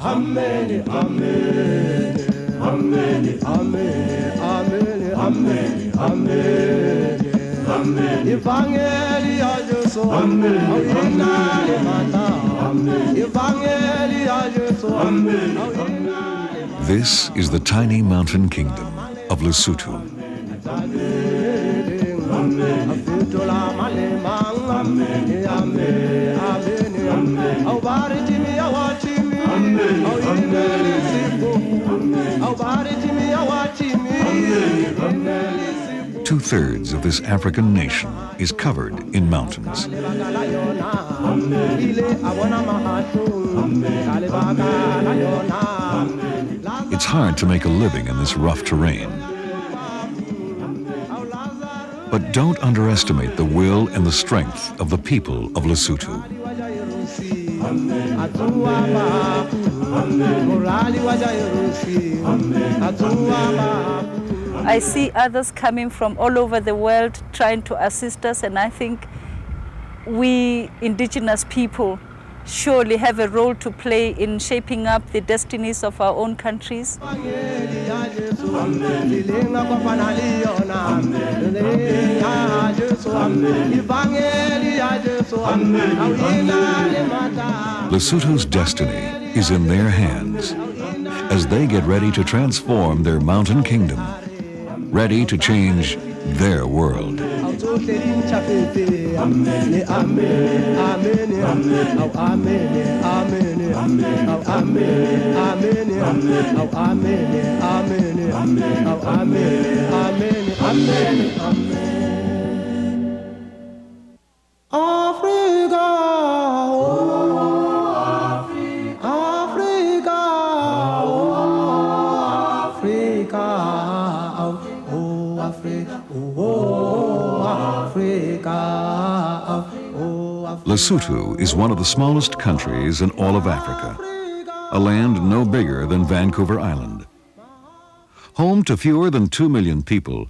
Amen, amen, amen, amen, amen, amen, amen. Evangelia Jesu, Evangelia Jesu. This is the tiny mountain kingdom of Lesotho. Two-thirds of this African nation is covered in mountains. It's hard to make a living in this rough terrain. But don't underestimate the will and the strength of the people of Lesotho. I see others coming from all over the world trying to assist us, and I think we indigenous people surely have a role to play in shaping up the destinies of our own countries. Lesotho's destiny is in their hands as they get ready to transform their mountain kingdom, ready to change their world. Lesotho is one of the smallest countries in all of Africa, a land no bigger than Vancouver Island. Home to fewer than 2 million people,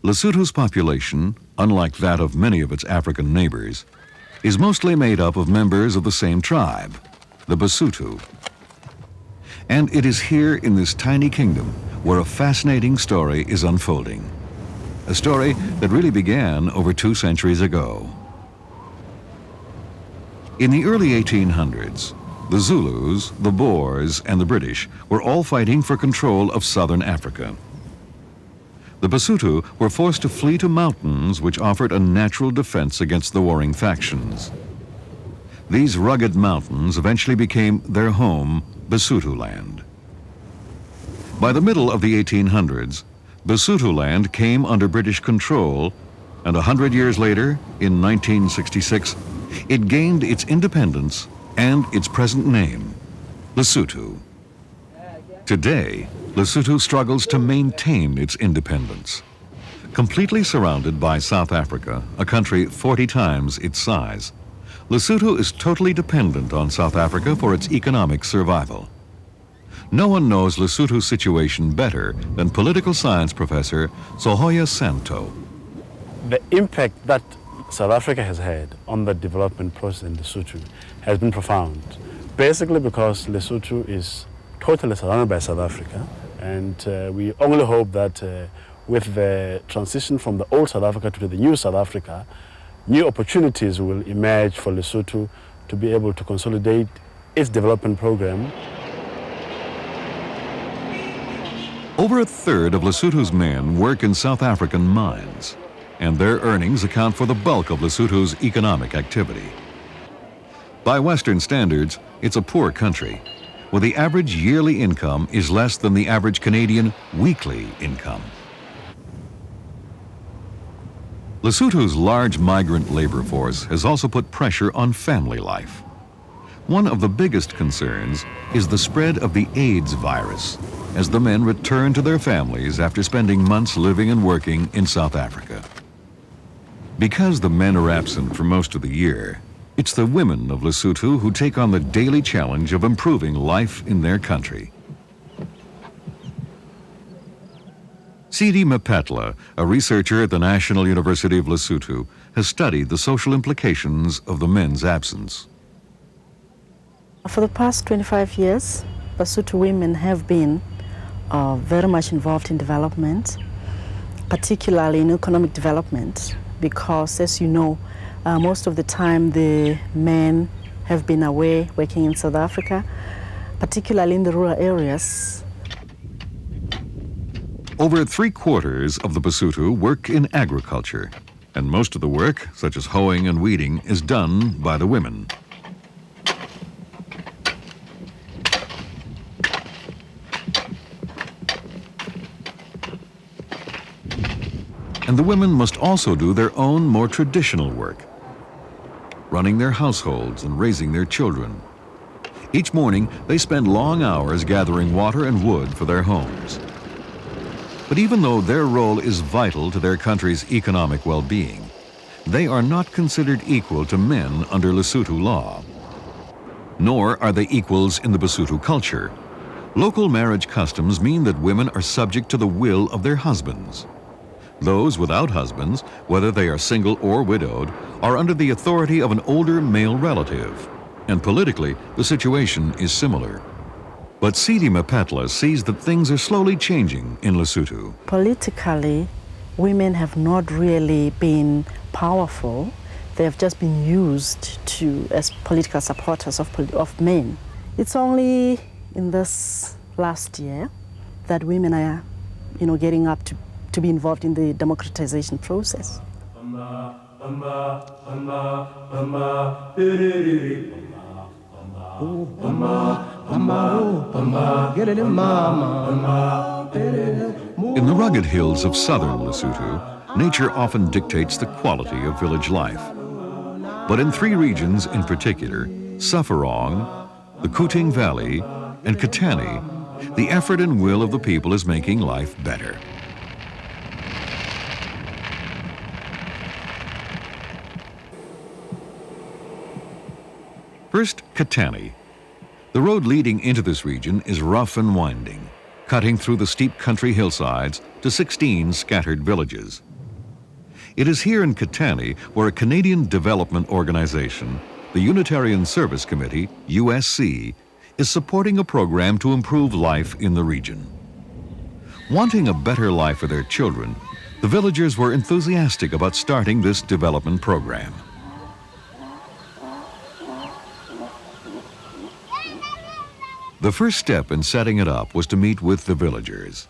Lesotho's population, unlike that of many of its African neighbors, is mostly made up of members of the same tribe, the Basotho. And it is here in this tiny kingdom where a fascinating story is unfolding. A story that really began over 2 centuries ago. In the early 1800s, the Zulus, the Boers, and the British were all fighting for control of southern Africa. The Basotho were forced to flee to mountains which offered a natural defense against the warring factions. These rugged mountains eventually became their home, Basotho land. By the middle of the 1800s, Basotho land came under British control, and 100 years later, in 1966, it gained its independence and its present name, Lesotho. Today, Lesotho struggles to maintain its independence. Completely surrounded by South Africa, a country 40 times its size, Lesotho is totally dependent on South Africa for its economic survival. No one knows Lesotho's situation better than political science professor Sohoya Santo. The impact that South Africa has had on the development process in Lesotho has been profound. Basically because Lesotho is totally surrounded by South Africa, and we only hope that with the transition from the old South Africa to the new South Africa, new opportunities will emerge for Lesotho to be able to consolidate its development program. Over a third of Lesotho's men work in South African mines, and their earnings account for the bulk of Lesotho's economic activity. By Western standards, it's a poor country, where the average yearly income is less than the average Canadian weekly income. Lesotho's large migrant labor force has also put pressure on family life. One of the biggest concerns is the spread of the AIDS virus, as the men return to their families after spending months living and working in South Africa. Because the men are absent for most of the year, it's the women of Lesotho who take on the daily challenge of improving life in their country. Sidi Mapetla, a researcher at the National University of Lesotho, has studied the social implications of the men's absence. For the past 25 years, Basotho women have been very much involved in development, particularly in economic development, because, as you know, most of the time the men have been away working in South Africa, particularly in the rural areas. Over 3/4 of the Basotho work in agriculture, and most of the work, such as hoeing and weeding, is done by the women. And the women must also do their own more traditional work, running their households and raising their children. Each morning, they spend long hours gathering water and wood for their homes. But even though their role is vital to their country's economic well-being, they are not considered equal to men under Lesotho law. Nor are they equals in the Basotho culture. Local marriage customs mean that women are subject to the will of their husbands. Those without husbands, whether they are single or widowed, are under the authority of an older male relative. And politically, the situation is similar. But Sidi Mapetla sees that things are slowly changing in Lesotho. Politically, women have not really been powerful. They have just been used as political supporters of men. It's only in this last year that women are, getting up to be involved in the democratization process. In the rugged hills of southern Lesotho, nature often dictates the quality of village life. But in 3 regions in particular, Safarong, the Kuting Valley, and Katani, the effort and will of the people is making life better. First, Katani. The road leading into this region is rough and winding, cutting through the steep country hillsides to 16 scattered villages. It is here in Katani where a Canadian development organization, the Unitarian Service Committee, USC, is supporting a program to improve life in the region. Wanting a better life for their children, the villagers were enthusiastic about starting this development program. The first step in setting it up was to meet with the villagers.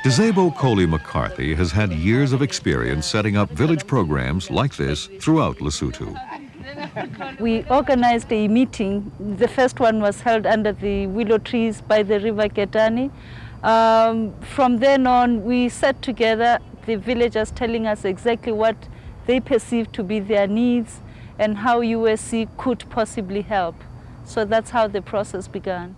Dezebo Coley McCarthy has had years of experience setting up village programs like this throughout Lesotho. We organized a meeting. The first one was held under the willow trees by the river Ketani. From then on, we sat together, the villagers telling us exactly what they perceived to be their needs and how USC could possibly help. So that's how the process began.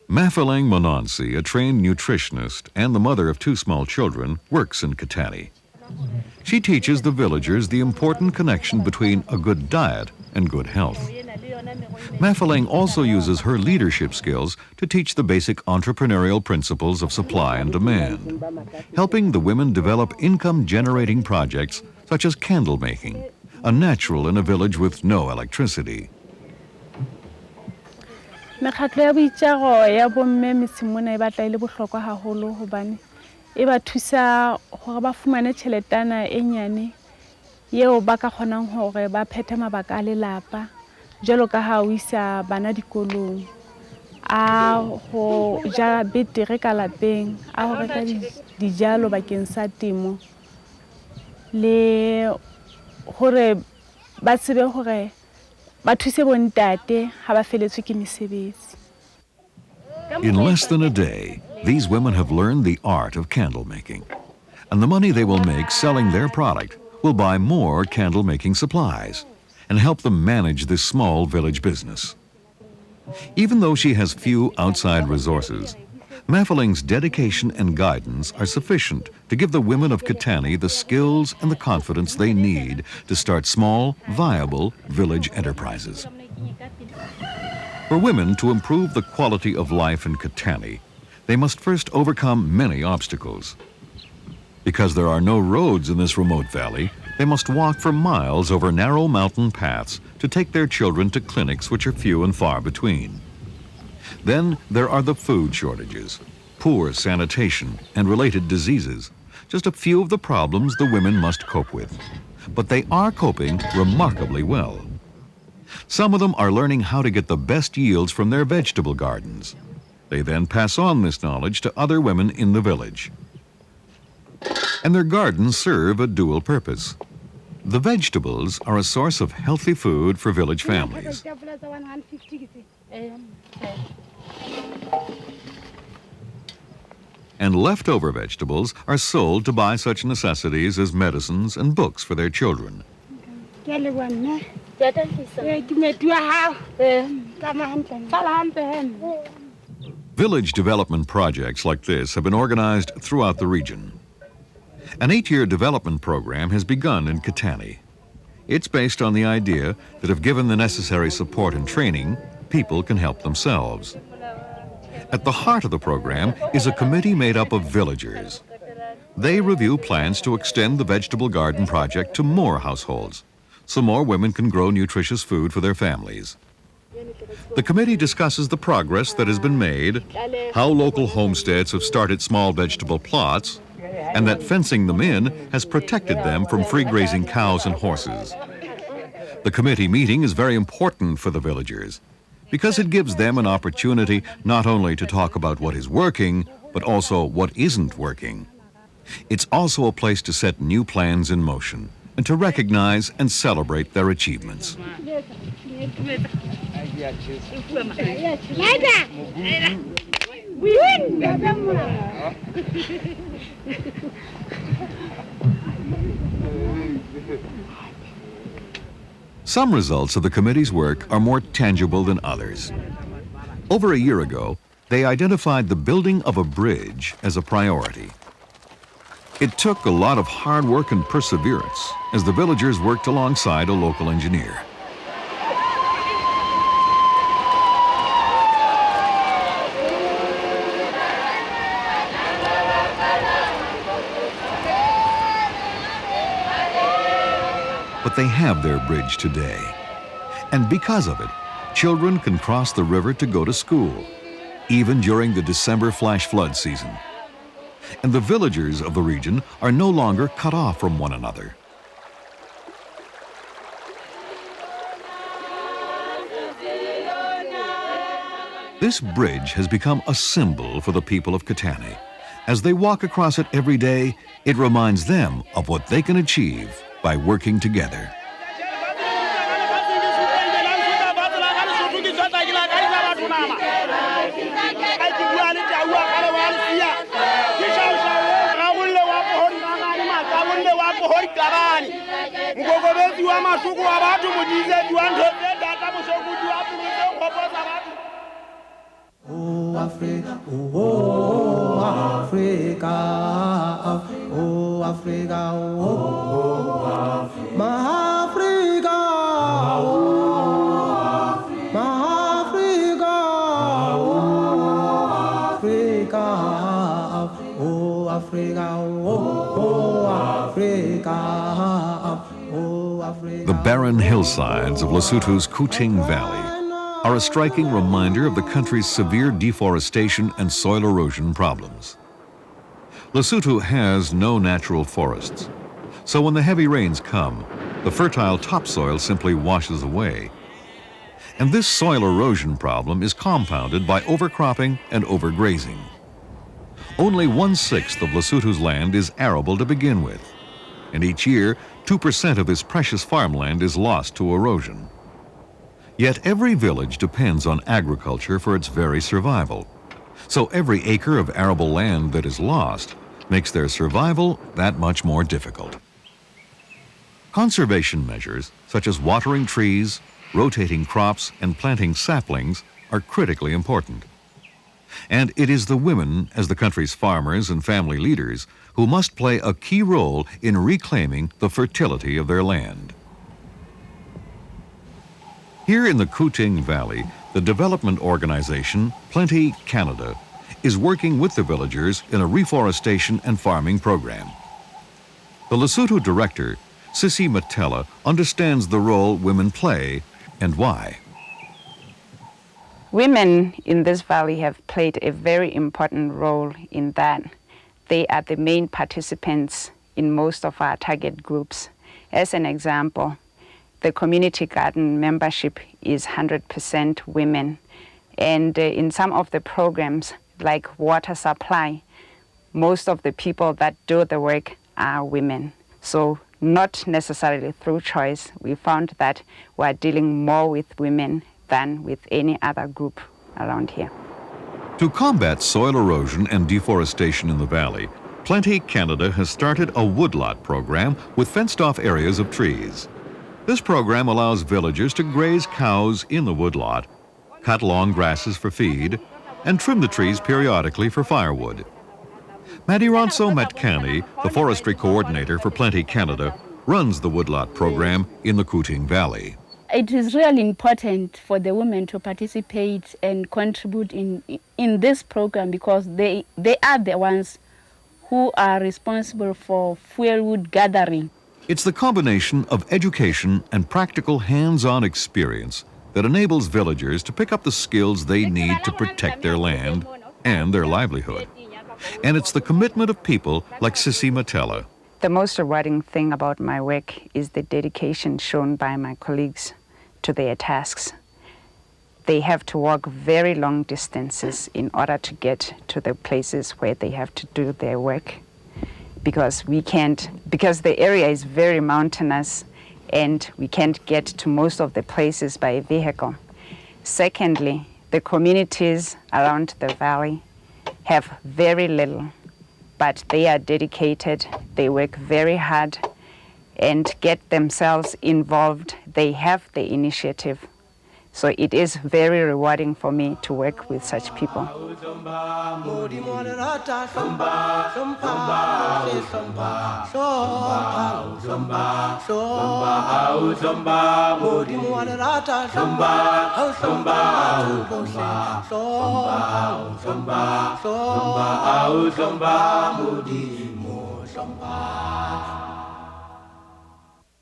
Mafelang Monansi, a trained nutritionist and the mother of 2 small children, works in Katani. She teaches the villagers the important connection between a good diet and good health. Mafelang also uses her leadership skills to teach the basic entrepreneurial principles of supply and demand, helping the women develop income-generating projects such as candle making, a natural in a village with no electricity. Mekgatlo ya boitjaro ya bomme metseng mona e batla ile bohlokwa haholo hobane e ba thusa hore ba fumane tjheletana e nyane yeo ba ka kgonang hore ba phethe mabaka a lelapa jalo ka ha o isa bana dikolong a ho ja betere ka lapeng a ho reka dijalo bakeng sa temo le hore ba tsebe hore In less than a day, these women have learned the art of candle making. And the money they will make selling their product will buy more candle making supplies and help them manage this small village business. Even though she has few outside resources, Mafelang's dedication and guidance are sufficient to give the women of Katani the skills and the confidence they need to start small, viable village enterprises. For women to improve the quality of life in Katani, they must first overcome many obstacles. Because there are no roads in this remote valley, they must walk for miles over narrow mountain paths to take their children to clinics which are few and far between. Then there are the food shortages, poor sanitation, and related diseases. Just a few of the problems the women must cope with. But they are coping remarkably well. Some of them are learning how to get the best yields from their vegetable gardens. They then pass on this knowledge to other women in the village. And their gardens serve a dual purpose. The vegetables are a source of healthy food for village families. And leftover vegetables are sold to buy such necessities as medicines and books for their children. Village development projects like this have been organized throughout the region. An 8-year development program has begun in Katani. It's based on the idea that if given the necessary support and training, people can help themselves. At the heart of the program is a committee made up of villagers. They review plans to extend the vegetable garden project to more households, so more women can grow nutritious food for their families. The committee discusses the progress that has been made, how local homesteads have started small vegetable plots, and that fencing them in has protected them from free-grazing cows and horses. The committee meeting is very important for the villagers because it gives them an opportunity not only to talk about what is working, but also what isn't working. It's also a place to set new plans in motion and to recognize and celebrate their achievements. Some results of the committee's work are more tangible than others. Over a year ago, they identified the building of a bridge as a priority. It took a lot of hard work and perseverance as the villagers worked alongside a local engineer. But they have their bridge today. And because of it, children can cross the river to go to school, even during the December flash flood season. And the villagers of the region are no longer cut off from one another. This bridge has become a symbol for the people of Katani. As they walk across it every day, it reminds them of what they can achieve by working together. Oh Africa, oh Africa, oh Africa, oh Africa, my Africa, oh my Africa, oh Africa, oh Africa, oh Africa, oh Africa. The barren hillsides of Lesotho's Kuting Valley are a striking reminder of the country's severe deforestation and soil erosion problems. Lesotho has no natural forests, so when the heavy rains come, the fertile topsoil simply washes away. And this soil erosion problem is compounded by overcropping and overgrazing. Only 1/6 of Lesotho's land is arable to begin with, and each year, 2% of this precious farmland is lost to erosion. Yet every village depends on agriculture for its very survival. So every acre of arable land that is lost makes their survival that much more difficult. Conservation measures, such as watering trees, rotating crops, and planting saplings, are critically important. And it is the women, as the country's farmers and family leaders, who must play a key role in reclaiming the fertility of their land. Here in the Kuting Valley, the development organization Plenty Canada is working with the villagers in a reforestation and farming program. The Lesotho director, Sissy Matella, understands the role women play and why. Women in this valley have played a very important role in that. They are the main participants in most of our target groups. As an example, the community garden membership is 100% women. And in some of the programs, like water supply, most of the people that do the work are women. So not necessarily through choice, we found that we're dealing more with women than with any other group around here. To combat soil erosion and deforestation in the valley, Plenty Canada has started a woodlot program with fenced-off areas of trees. This program allows villagers to graze cows in the woodlot, cut long grasses for feed, and trim the trees periodically for firewood. Madironso Matkani, the forestry coordinator for Plenty Canada, runs the woodlot program in the Kuting Valley. It is really important for the women to participate and contribute in this program because they are the ones who are responsible for firewood gathering. It's the combination of education and practical hands-on experience that enables villagers to pick up the skills they need to protect their land and their livelihood. And it's the commitment of people like Sissy Matella. The most rewarding thing about my work is the dedication shown by my colleagues to their tasks. They have to walk very long distances in order to get to the places where they have to do their work because the area is very mountainous and we can't get to most of the places by vehicle. Secondly, the communities around the valley have very little, but they are dedicated, they work very hard and get themselves involved. They have the initiative. So it is very rewarding for me to work with such people.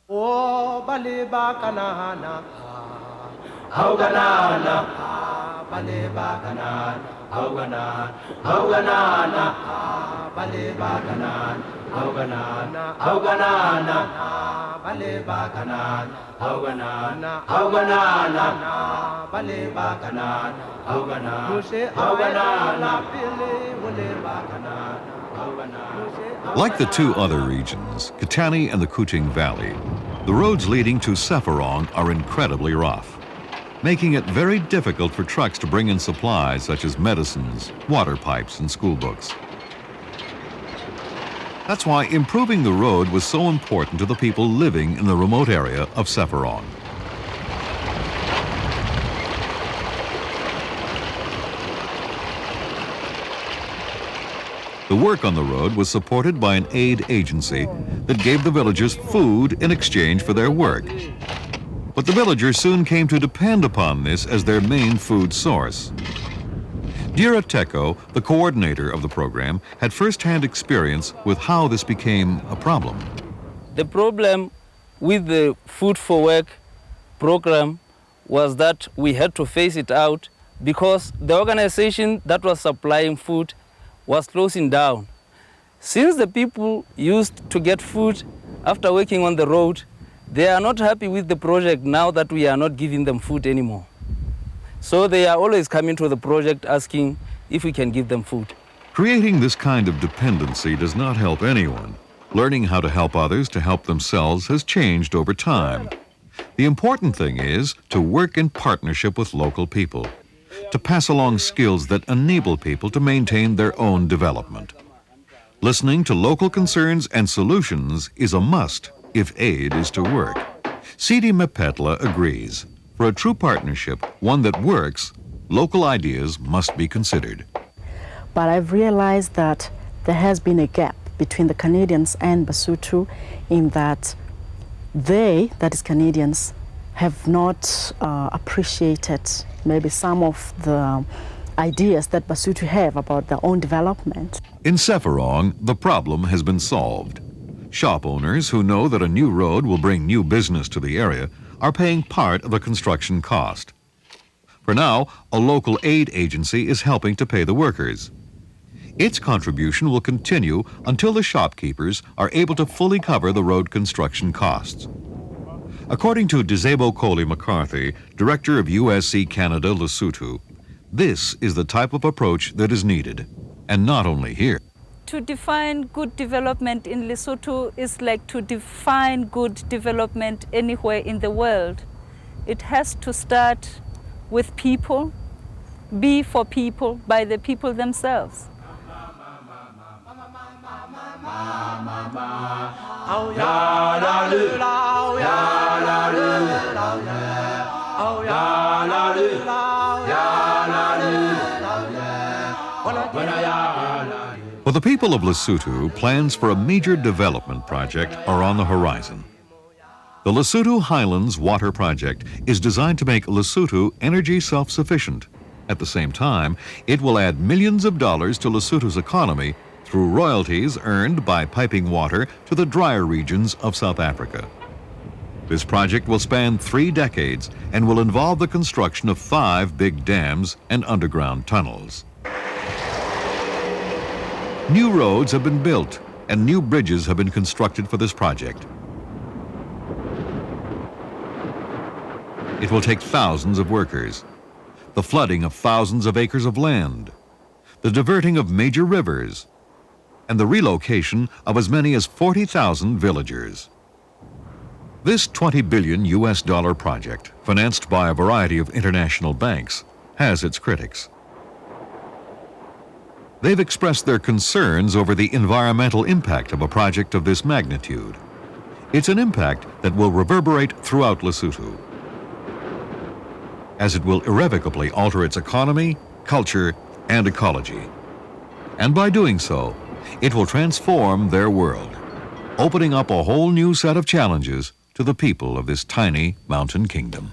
Oh, Baliba Kanana. Hauganana, Baleba Kanan, Hauganan, Hauganana, Baleba Kanan, Hauganana, Hauganana, Baleba Kanan, Hauganana, Hauganana, Baleba Kanan, Hauganana, Hauganana, Billy, Baleba Kanan. Like the two other regions, Katani and the Kuting Valley, the roads leading to Sepharong are incredibly rough, making it very difficult for trucks to bring in supplies such as medicines, water pipes, and school books. That's why improving the road was so important to the people living in the remote area of Sepharong. The work on the road was supported by an aid agency that gave the villagers food in exchange for their work. But the villagers soon came to depend upon this as their main food source. Dira Teko, the coordinator of the program, had first-hand experience with how this became a problem. The problem with the Food for Work program was that we had to phase it out because the organization that was supplying food was closing down. Since the people used to get food after working on the road, they are not happy with the project now that we are not giving them food anymore. So they are always coming to the project asking if we can give them food. Creating this kind of dependency does not help anyone. Learning how to help others to help themselves has changed over time. The important thing is to work in partnership with local people, to pass along skills that enable people to maintain their own development. Listening to local concerns and solutions is a must if aid is to work. Sidi Mapetla agrees. For a true partnership, one that works, local ideas must be considered. But I've realized that there has been a gap between the Canadians and Basotho in that they, that is Canadians, have not appreciated maybe some of the ideas that Basotho have about their own development. In Sepharong, the problem has been solved. Shop owners who know that a new road will bring new business to the area are paying part of the construction cost. For now, a local aid agency is helping to pay the workers. Its contribution will continue until the shopkeepers are able to fully cover the road construction costs. According to Disebo Coley McCarthy, director of USC Canada Lesotho, this is the type of approach that is needed, and not only here. To define good development in Lesotho is like to define good development anywhere in the world. It has to start with people, be for people, by the people themselves. For the people of Lesotho, plans for a major development project are on the horizon. The Lesotho Highlands Water Project is designed to make Lesotho energy self-sufficient. At the same time, it will add millions of dollars to Lesotho's economy through royalties earned by piping water to the drier regions of South Africa. This project will span 3 decades and will involve the construction of 5 big dams and underground tunnels. New roads have been built and new bridges have been constructed for this project. It will take thousands of workers, the flooding of thousands of acres of land, the diverting of major rivers, and the relocation of as many as 40,000 villagers. This $20 billion project, financed by a variety of international banks, has its critics. They've expressed their concerns over the environmental impact of a project of this magnitude. It's an impact that will reverberate throughout Lesotho, as it will irrevocably alter its economy, culture, and ecology. And by doing so, it will transform their world, opening up a whole new set of challenges to the people of this tiny mountain kingdom.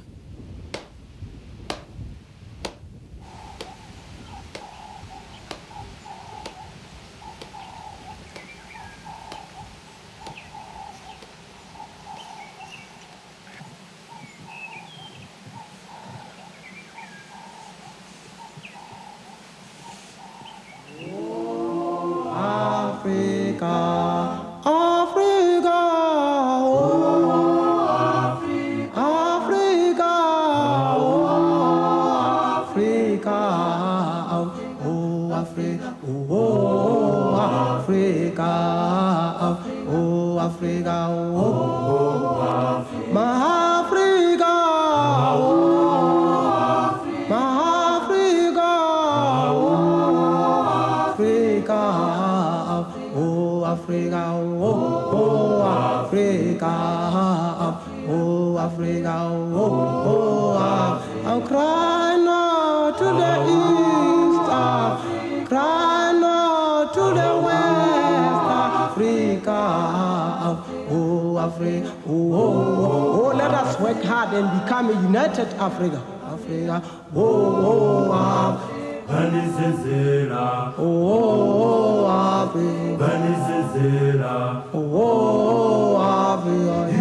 Let us work hard and become a united Africa. Africa. Africa. Africa.